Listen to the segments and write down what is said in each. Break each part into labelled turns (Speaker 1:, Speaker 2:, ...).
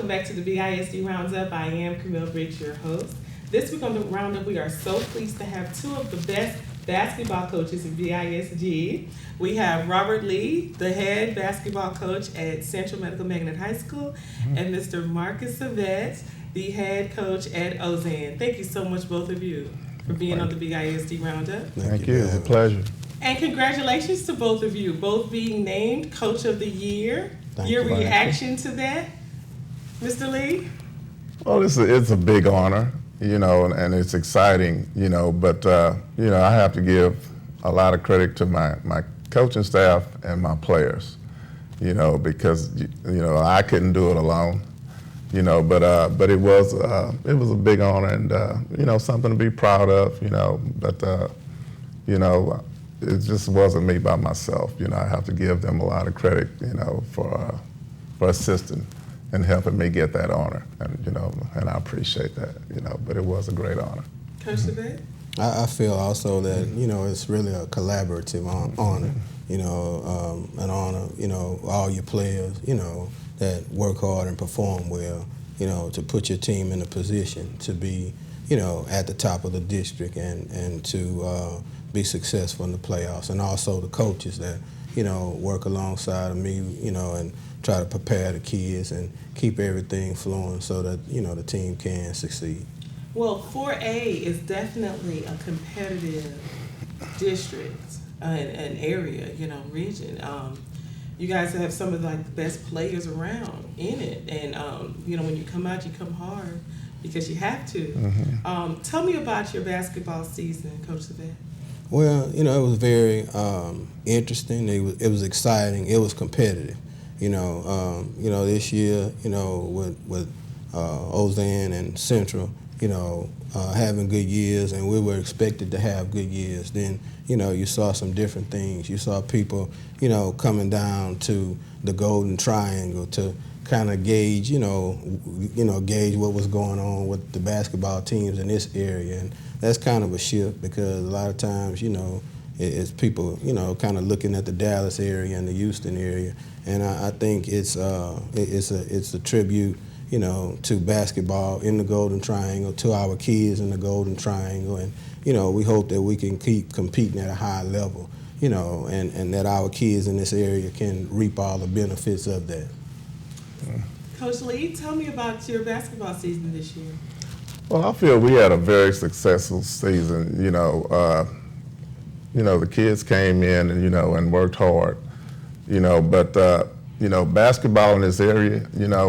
Speaker 1: welcome back to the BISD Roundup. I am Camille, Briggs, your host. This week on the Roundup, we are so pleased to have two of the best basketball coaches in BISD. We have Robert Lee, the head basketball coach at Central Medical Magnet High School, and Mr. Marquis Saveat, the head coach at Ozan. Thank you so much, both of you, for being on the BISD Roundup.
Speaker 2: Thank you. It's a pleasure.
Speaker 1: And congratulations to both of you, both being named Coach of the Year.
Speaker 2: Thank
Speaker 1: Your
Speaker 2: you.
Speaker 1: reaction to that, Mr. Lee?
Speaker 2: Well, it's a big honor, and it's exciting, but, I have to give a lot of credit to my coaching staff and my players, because, I couldn't do it alone, but it was a big honor and, something to be proud of, but, it just wasn't me by myself. I have to give them a lot of credit, for assisting and helping me get that honor, and I appreciate that, but it was a great honor.
Speaker 1: Coach Saveat?
Speaker 3: I feel also that, it's really a collaborative honor, an honor, all your players, that work hard and perform well, to put your team in a position to be, at the top of the district and to be successful in the playoffs, and also the coaches that, work alongside of me, and try to prepare the kids and keep everything flowing so that, the team can succeed.
Speaker 1: Well, 4A is definitely a competitive district, an area, region. You guys have some of the best players around in it, and when you come out, you come hard because you have to.
Speaker 2: Mm-hmm.
Speaker 1: Tell me about your basketball season, Coach Saveat.
Speaker 3: Well, it was very interesting. It was exciting. It was competitive. This year, with Ozan and Central, having good years, and we were expected to have good years. Then, you saw some different things. You saw people, coming down to the Golden Triangle to kind of gauge, gauge what was going on with the basketball teams in this area, and that's kind of a shift because a lot of times, it's people, kind of looking at the Dallas area and the Houston area, and I think it's a tribute, to basketball in the Golden Triangle, to our kids in the Golden Triangle, and we hope that we can keep competing at a high level, and that our kids in this area can reap all the benefits of that.
Speaker 1: Coach Lee, tell me about your basketball season this year.
Speaker 2: Well, I feel we had a very successful season. The kids came in and and worked hard. But basketball in this area,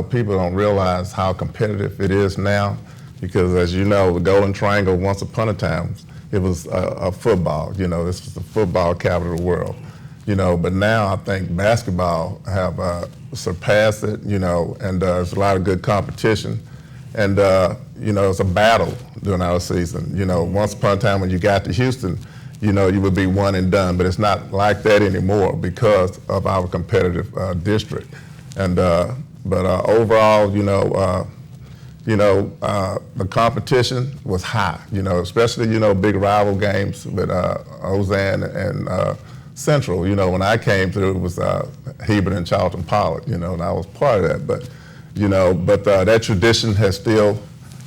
Speaker 2: people don't realize how competitive it is now, because as you know, the Golden Triangle once upon a time it was a football. This was the football capital of the world. But now I think basketball have surpassed it. And there's a lot of good competition. And, it's a battle during our season. Once upon a time when you got to Houston, you would be one and done, but it's not like that anymore because of our competitive district. And, but overall, the competition was high, especially, big rival games with Ozan and Central. When I came through, it was Hebert and Charlton Pollard, and I was part of that. But, that tradition has still,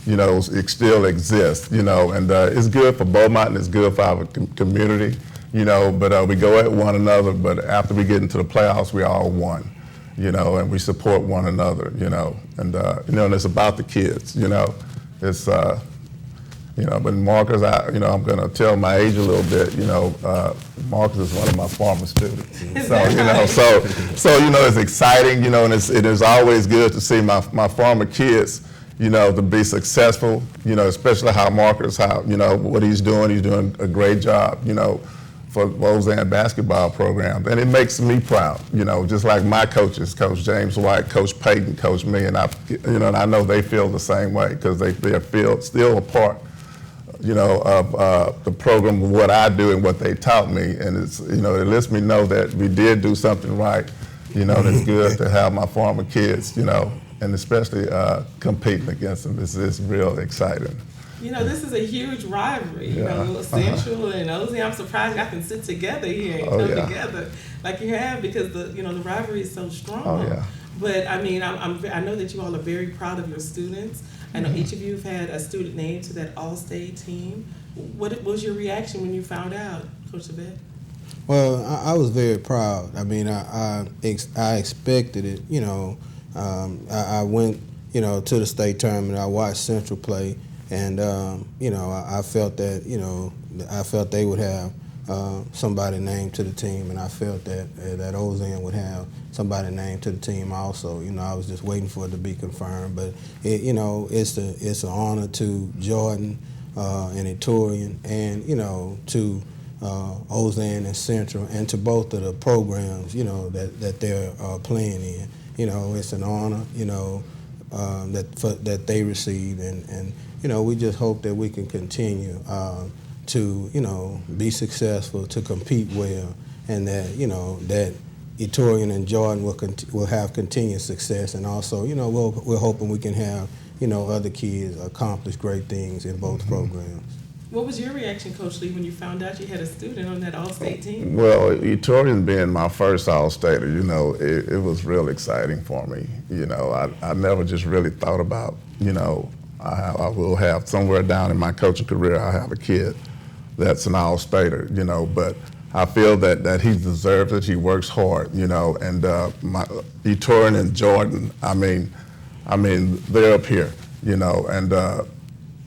Speaker 2: it still exists, and it's good for Beaumont and it's good for our community, but we go at one another, but after we get into the playoffs, we all one, and we support one another, and it's about the kids, it's, but Marcus, I'm going to tell my age a little bit, Marcus is one of my former students. So, it's exciting, and it is always good to see my former kids, to be successful, especially how Marcus, what he's doing a great job, for Ozan basketball program. And it makes me proud, just like my coaches, Coach James White, Coach Payton, Coach me, and I know they feel the same way because they feel still a part, of the program, of what I do and what they taught me. And it's, it lets me know that we did do something right, that's good to have my former kids, and especially competing against them. It's real exciting.
Speaker 1: This is a huge rivalry, Central and Ozan. I'm surprised y'all can sit together here and come together like you have because the rivalry is so strong. But I mean, I know that you all are very proud of your students. I know each of you have had a student named to that all-state team. What was your reaction when you found out, Coach Saveat?
Speaker 3: Well, I was very proud. I mean, I expected it. You know, I went, you know, to the state tournament. I watched Central play, and you know, I felt that, you know, I felt they would have somebody named to the team, and I felt that Ozan would have somebody named to the team also. You know, I was just waiting for it to be confirmed. But you know, it's an honor to Jordan and Etorian, and you know, to Ozan and Central, and to both of the programs, you know, that they're playing in. You know, it's an honor, you know, that they received, and you know, we just hope that we can continue to, you know, be successful, to compete well, and that, you know, that Etorian and Jordan will have continued success, and also, you know, we're hoping we can have, you know, other kids accomplish great things in both programs.
Speaker 1: What was your reaction, Coach Lee, when you found out you had a student on that all-state team?
Speaker 2: Well, Etorian being my first all-stater, you know, it was real exciting for me. You know, I never just really thought about, you know, I will have somewhere down in my coaching career, I have a kid that's an all-stater, you know, but I feel that he deserves it. He works hard, you know, and my Etorian and Jordan, I mean, they're up here, you know, and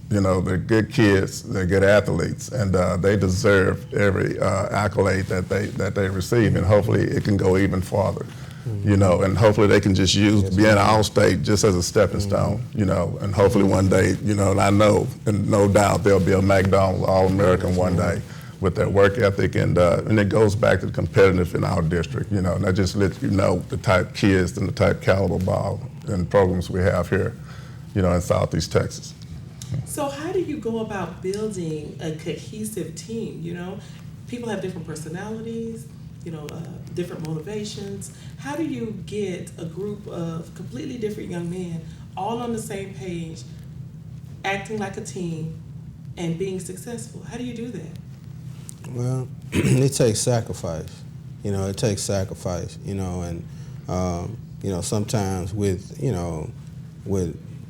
Speaker 2: you know, they're good kids, they're good athletes, and they deserve every accolade that they receive, and hopefully it can go even farther, you know, and hopefully they can just use being an all-state just as a stepping stone, you know, and hopefully one day, you know, and I know, and no doubt they'll be a McDonald's All-American one day with their work ethic, and it goes back to the competitive in our district, you know, and that just lets you know the type kids and the type caliber ball and programs we have here, you know, in Southeast Texas.
Speaker 1: So how do you go about building a cohesive team? You know, people have different personalities, you know, different motivations. How do you get a group of completely different young men all on the same page, acting like a team and being successful? How do you do that?
Speaker 3: Well, it takes sacrifice. You know, it takes sacrifice, you know, and, you know, sometimes with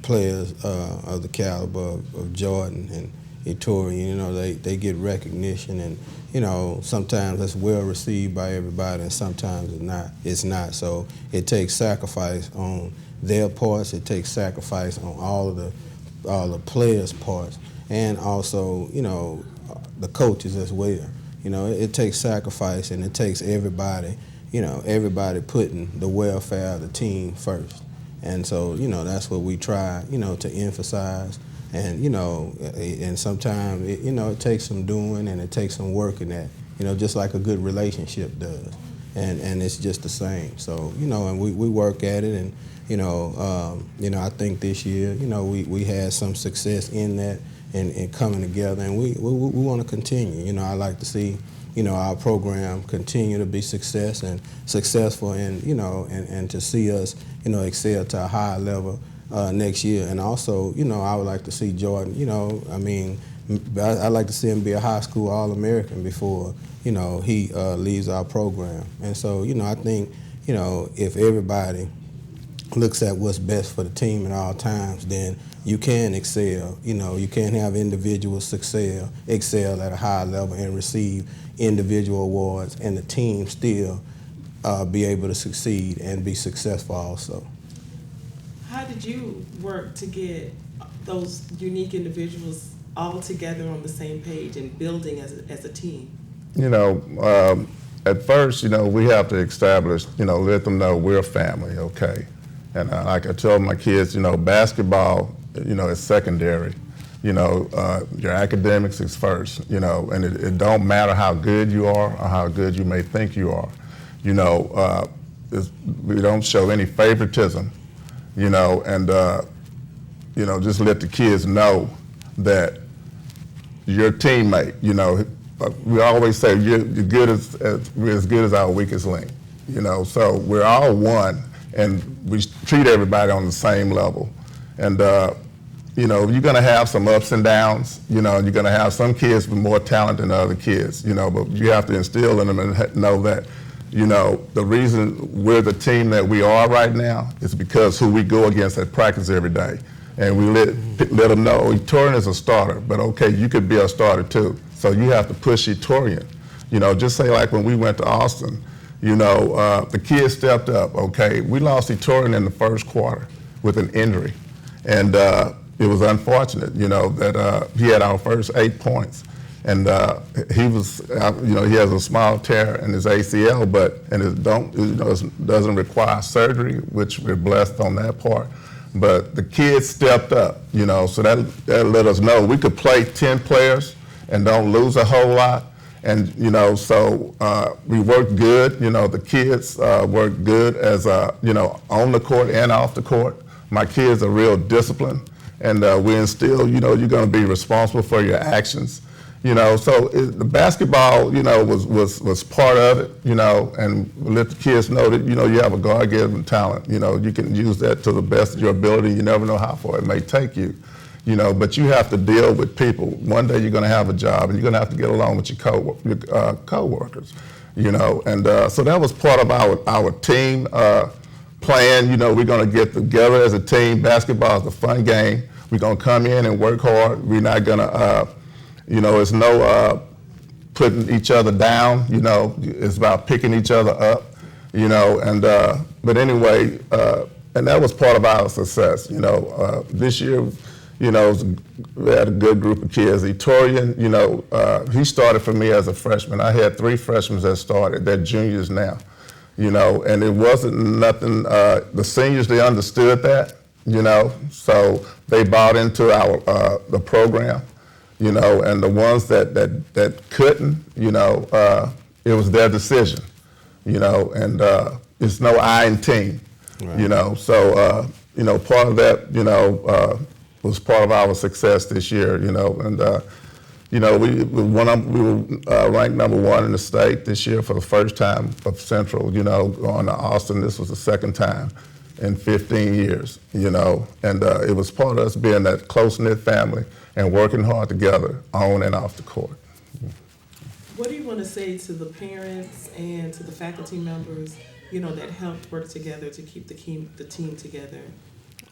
Speaker 3: players of the caliber of Jordan and Etorian, you know, they get recognition, and, you know, sometimes it's well received by everybody, and sometimes it's not. So it takes sacrifice on their parts. It takes sacrifice on all the players' parts, and also, you know, the coaches as well. You know, it takes sacrifice, and it takes everybody, you know, everybody putting the welfare of the team first. And so, you know, that's what we try, you know, to emphasize. And, you know, and sometimes, you know, it takes some doing, and it takes some working at, you know, just like a good relationship does. And it's just the same. So, you know, and we work at it, and, you know, I think this year, you know, we had some success in that and coming together, and we want to continue. You know, I like to see, you know, our program continue to be successful, and, you know, and to see us, you know, excel to a higher level next year. And also, you know, I would like to see Jordan, you know, I mean, I'd like to see him be a high school All-American before, you know, he leaves our program. And so, you know, I think, you know, if everybody looks at what's best for the team at all times, then you can excel. You know, you can have individuals excel at a high level and receive individual awards, and the team still be able to succeed and be successful also.
Speaker 1: How did you work to get those unique individuals all together on the same page and building as a team?
Speaker 2: You know, at first, you know, we have to establish, you know, let them know we're a family, okay? And like I tell my kids, you know, basketball, you know, is secondary. You know, your academics is first, you know, and it don't matter how good you are or how good you may think you are. You know, we don't show any favoritism, you know, and, you know, just let the kids know that your teammate, you know, we always say we're as good as our weakest link, you know, so we're all one, and we treat everybody on the same level. And, you know, you're going to have some ups and downs, you know, you're going to have some kids with more talent than other kids, you know, but you have to instill in them and know that the reason we're the team that we are right now is because who we go against at practice every day. And we let them know, Etorian is a starter, but okay, you could be a starter too. So you have to push Etorian. Just say like when we went to Austin, the kids stepped up, okay? We lost Etorian in the first quarter with an injury. And it was unfortunate, that he had our first 8 points. And he has a small tear in his ACL, it doesn't require surgery, which we're blessed on that part. But the kids stepped up, so that let us know we could play 10 players and don't lose a whole lot. And, so we worked good. The kids worked good as, on the court and off the court. My kids are real disciplined, and we instill, you're going to be responsible for your actions. So the basketball, was part of it, and let the kids know that, you have a God-given talent. You can use that to the best of your ability. You never know how far it may take you, but you have to deal with people. One day you're going to have a job, and you're going to have to get along with your co-workers, and so that was part of our team plan. We're going to get together as a team. Basketball is a fun game. We're going to come in and work hard. We're not going to, it's no putting each other down. It's about picking each other up. But anyway, and that was part of our success. This year, we had a good group of kids. Etorian, he started for me as a freshman. I had 3 freshmen that started. They're juniors now. And it wasn't nothing. The seniors, they understood that. So they bought into the program. And the ones that couldn't, it was their decision, and it's no I in team, right. So, part of that, was part of our success this year, and, we were ranked number 1 in the state this year for the first time of Central, going to Austin. This was the second time in 15 years, and it was part of us being that close-knit family and working hard together on and off the court.
Speaker 1: What do you want to say to the parents and to the faculty members, that helped work together to keep the team together?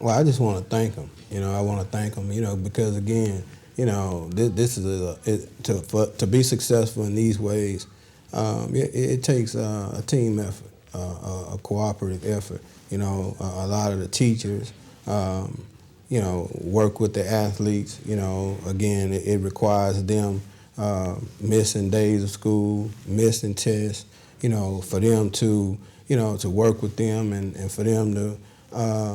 Speaker 3: Well, I just want to thank them. I want to thank them, because again, this is to be successful in these ways, it takes a team effort, a cooperative effort. A lot of the teachers, work with the athletes. Again, it requires them missing days of school, missing tests, for them to, to work with them and for them to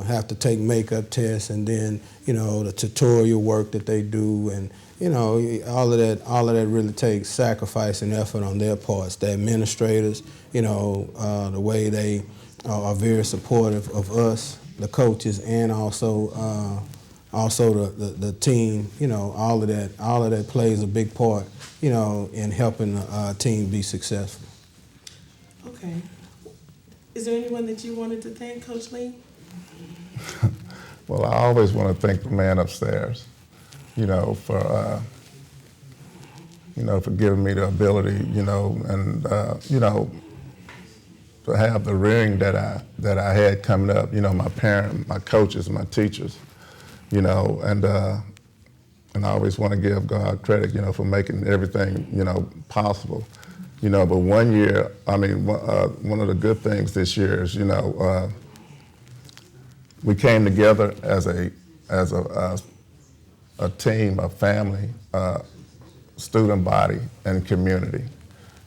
Speaker 3: have to take makeup tests and then, the tutorial work that they do and, all of that really takes sacrifice and effort on their parts. The administrators, the way they are very supportive of us, the coaches, and also the team. All of that plays a big part, in helping the team be successful.
Speaker 1: Okay. Is there anyone that you wanted to thank, Coach Lee?
Speaker 2: Well, I always want to thank the man upstairs, for giving me the ability, and to have the rearing that I had coming up, my parents, my coaches, my teachers, and I always want to give God credit, for making everything, possible. But one year, one of the good things this year is, we came together as a team, a family, student body, and community.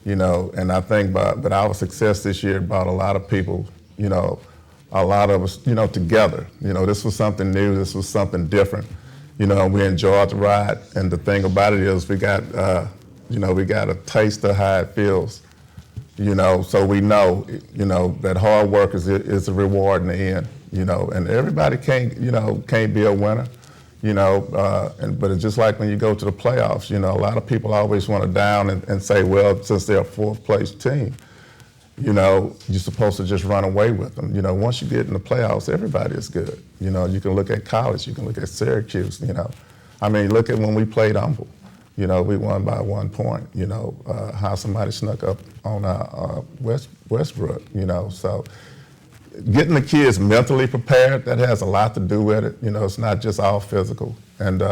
Speaker 2: And I think that our success this year brought a lot of people, a lot of us, together. This was something new, this was something different. We enjoyed the ride, and the thing about it is we got a taste of how it feels. So we know, that hard work is a reward in the end. And everybody can't be a winner. But it's just like when you go to the playoffs, a lot of people always want to down and say, well, since they're a 4th place team, you're supposed to just run away with them. Once you get in the playoffs, everybody is good. You can look at college, you can look at Syracuse, look at when we played Humble. You know, we won by 1 point. You know, how somebody snuck up on Westbrook. You know, so getting the kids mentally prepared, that has a lot to do with it. You know, it's not just all physical, and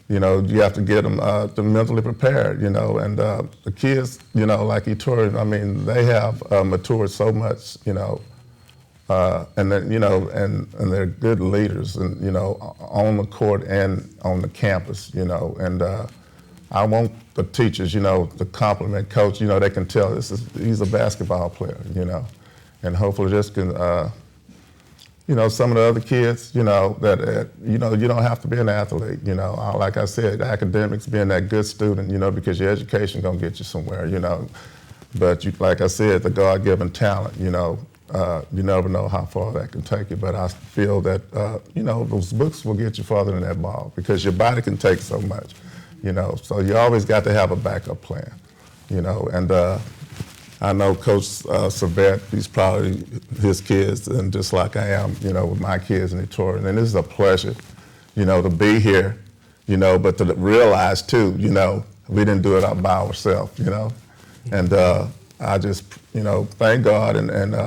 Speaker 2: you know, you have to get them mentally prepared. You know, and the kids, you know, like Ettore, I mean, they have matured so much. You know. And then, you know, and they're good leaders, and you know, on the court and on the campus, you know. And I want the teachers, you know, to compliment Coach. You know, they can tell he's a basketball player, you know, and hopefully this can, you know, some of the other kids, you know, that you know, you don't have to be an athlete, you know. Like I said, academics, being that good student, you know, because your education gonna get you somewhere, you know. But like I said, the God-given talent, you know. You never know how far that can take you, but I feel that, you know, those books will get you farther than that ball because your body can take so much, you know, so you always got to have a backup plan, you know, and I know Coach Saveat, he's probably his kids, and just like I am, you know, with my kids in Ettore, and this is a pleasure, you know, to be here, you know, but to realize too, you know, we didn't do it all by ourselves, you know, and I just, you know, thank God and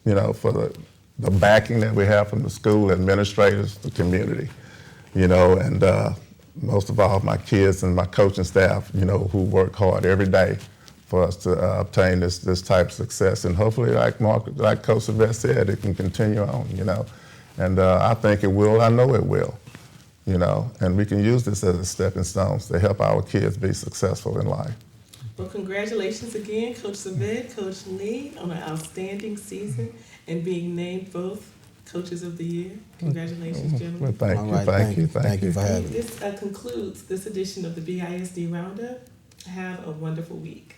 Speaker 2: you know, for the backing that we have from the school administrators, the community, you know, and most of all, my kids and my coaching staff, you know, who work hard every day for us to obtain this type of success. And hopefully, like Coach Saveat said, it can continue on, you know. And I think it will, I know it will, you know, and we can use this as a stepping stone to help our kids be successful in life.
Speaker 1: Well, congratulations again, Coach Saveat, Coach Lee, on an outstanding season and being named both Coaches of the Year. Congratulations, gentlemen.
Speaker 2: Well, thank you,
Speaker 3: right,
Speaker 2: thank you.
Speaker 3: Thank you for having me.
Speaker 1: This concludes this edition of the BISD Roundup. Have a wonderful week.